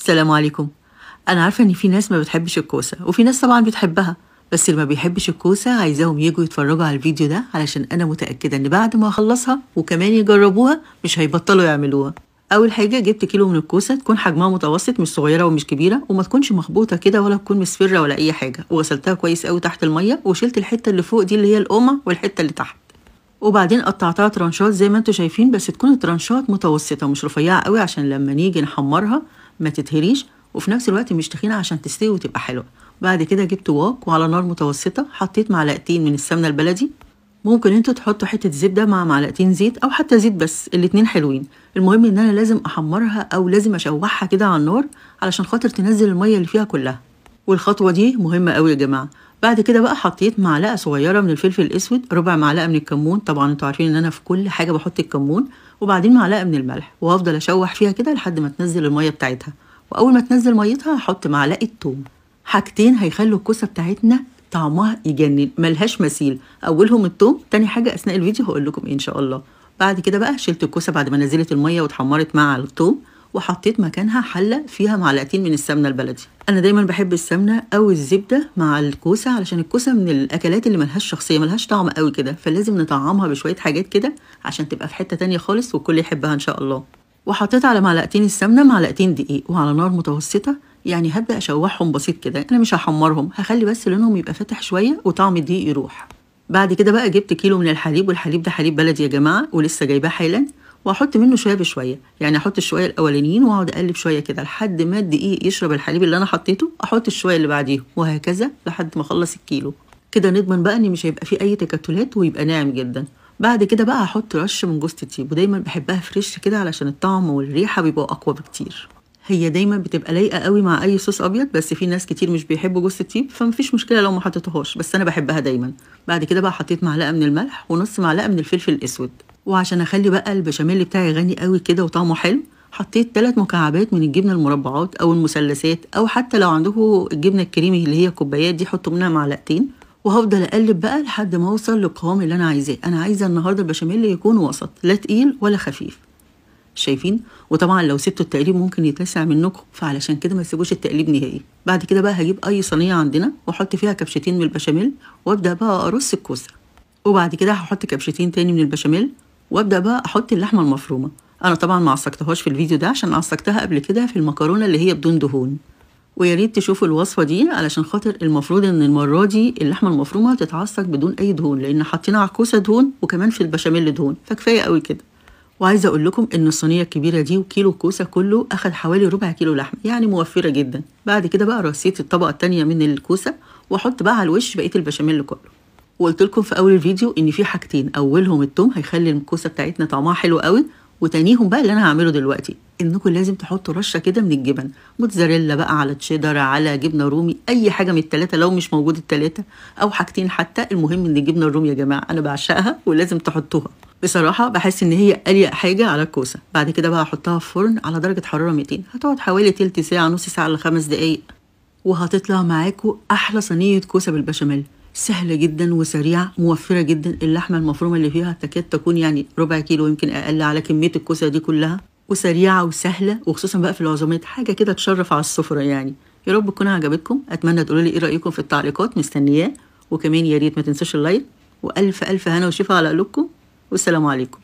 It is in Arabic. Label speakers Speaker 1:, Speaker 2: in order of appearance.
Speaker 1: السلام عليكم. أنا عارفة إن في ناس ما بتحبش الكوسة وفي ناس طبعا بتحبها، بس اللي ما بيحبش الكوسة عايزاهم يجوا يتفرجوا على الفيديو ده علشان أنا متأكدة إن بعد ما أخلصها وكمان يجربوها مش هيبطلوا يعملوها. أول حاجة جبت كيلو من الكوسة تكون حجمها متوسط، مش صغيرة ومش كبيرة، وما تكونش مخبوطة كده ولا تكون مصفرة ولا أي حاجة، وغسلتها كويس قوي تحت المية وشلت الحتة اللي فوق دي اللي هي القومة والحتة اللي تحت، وبعدين قطعتها ترانشات زي ما انتوا شايفين، بس تكون الترانشات متوسطة مش رفيعة قوي عشان لما نيجي نحمرها ما تتهريش، وفي نفس الوقت مش تخينة عشان تستوي وتبقى حلوة. بعد كده جبت واك وعلى نار متوسطة حطيت معلقتين من السمنة البلدي، ممكن انتوا تحطوا حتة زبدة مع معلقتين زيت او حتى زيت بس، الاتنين حلوين. المهم ان انا لازم احمرها او لازم اشوحها كده على النار علشان خاطر تنزل المية اللي فيها كلها، والخطوة دي مهمة قوي يا جماعة. بعد كده بقى حطيت معلقة صغيرة من الفلفل الأسود، ربع معلقة من الكمون، طبعا انتوا عارفين ان انا في كل حاجة بحط الكمون، وبعدين معلقة من الملح، وهفضل اشوح فيها كده لحد ما تنزل المية بتاعتها، واول ما تنزل ميتها هحط معلقة توم. حاجتين هيخلوا الكوسة بتاعتنا طعمها يجنن، ملهاش مثيل، اولهم التوم، تاني حاجة اثناء الفيديو هقول لكم إيه ان شاء الله. بعد كده بقى شلت الكوسة بعد ما نزلت المية واتحمرت مع التوم، وحطيت مكانها حلة فيها معلقتين من السمنة البلدي. أنا دايما بحب السمنة أو الزبدة مع الكوسة علشان الكوسة من الأكلات اللي ملهاش شخصية، ملهاش طعم قوي كده، فلازم نطعمها بشوية حاجات كده عشان تبقى في حتة تانية خالص والكل يحبها إن شاء الله. وحطيت على معلقتين السمنة معلقتين دقيق وعلى نار متوسطة، يعني هبدأ أشوحهم بسيط كده، أنا مش هحمرهم، هخلي بس لونهم يبقى فاتح شوية وطعم الدقيق يروح. بعد كده بقى جبت كيلو من الحليب، والحليب ده حليب بلدي يا جماعة ولسه جايباه حالا، واحط منه شويه بشويه، يعني احط الشويه الاولانيين واقعد اقلب شويه كده لحد ما الدقيق يشرب الحليب اللي انا حطيته، احط الشويه اللي بعديهم، وهكذا لحد ما اخلص الكيلو. كده نضمن بقى ان مش هيبقى فيه اي تكتلات ويبقى ناعم جدا. بعد كده بقى هحط رش من جوز الطيب، ودايما بحبها فريش كده علشان الطعم والريحه بيبقوا اقوى بكتير. هي دايما بتبقى لايقه قوي مع اي صوص ابيض، بس في ناس كتير مش بيحبوا جوز الطيب فمفيش مشكله لو ما حطيتهاش، بس انا بحبها دايما. بعد كده بقى حطيت معلقه من الملح ونص معلقه من الفلفل الاسود، وعشان اخلي بقى البشاميل بتاعي غني قوي كده وطعمه حلو حطيت 3 مكعبات من الجبنه المربعات او المثلثات، او حتى لو عندكم الجبنه الكريمي اللي هي كوبايات دي حطوا منها معلقتين، وهفضل اقلب بقى لحد ما اوصل للقوام اللي انا عايزاه. انا عايزه النهارده البشاميل يكون وسط، لا تقيل ولا خفيف، شايفين؟ وطبعا لو سبتوا التقليب ممكن يتلسع منكم، فعلشان كده ما تسيبوش التقليب نهائي. بعد كده بقى هجيب اي صينيه عندنا واحط فيها كبشتين من البشاميل، وابدا بقى ارص الكوسه، وبعد كده هحط كبشتين تاني من البشاميل، وابدا بقى احط اللحمه المفرومه. انا طبعا ما عصقتهاش في الفيديو ده عشان عصقتها قبل كده في المكرونه اللي هي بدون دهون، ويا ريت تشوفوا الوصفه دي علشان خاطر المفروض ان المره دي اللحمه المفرومه تتعصق بدون اي دهون، لان حطينا على الكوسه دهون وكمان في البشاميل دهون، فكفايه قوي كده. وعايزه اقول لكم ان الصينيه الكبيره دي وكيلو كوسه كله اخد حوالي ربع كيلو لحمه، يعني موفره جدا. بعد كده بقى رصيت الطبقه التانيه من الكوسه واحط بقى على الوش بقيه البشاميل كله. وقلت لكم في اول الفيديو ان في حاجتين، اولهم التوم هيخلي الكوسه بتاعتنا طعمها حلو قوي، وتانيهم بقى اللي انا هعمله دلوقتي انكم لازم تحطوا رشه كده من الجبن، موتزاريلا بقى على تشيدر على جبنه رومي، اي حاجه من الثلاثه لو مش موجود الثلاثه، او حاجتين حتى، المهم ان الجبنه الرومي يا جماعه انا بعشقها ولازم تحطوها، بصراحه بحس ان هي اليق حاجه على الكوسه. بعد كده بقى هحطها في فرن على درجه حراره 200، هتقعد حوالي تلت ساعه، نص ساعه ل5 دقايق، وهتطلع معاكم احلى صينيه كوسه بالبشاميل، سهله جدا وسريعه، موفره جدا. اللحمه المفرومه اللي فيها تكاد تكون يعني ربع كيلو يمكن اقل على كميه الكوسه دي كلها، وسريعه وسهله، وخصوصا بقى في العزومات حاجه كده تشرف على السفره يعني. يا رب تكون عجبتكم، اتمنى تقولوا لي ايه رايكم في التعليقات، مستنياه، وكمان يا ريت ما تنسوش اللايك، والف الف هنا وشفا على قلوبكم، والسلام عليكم.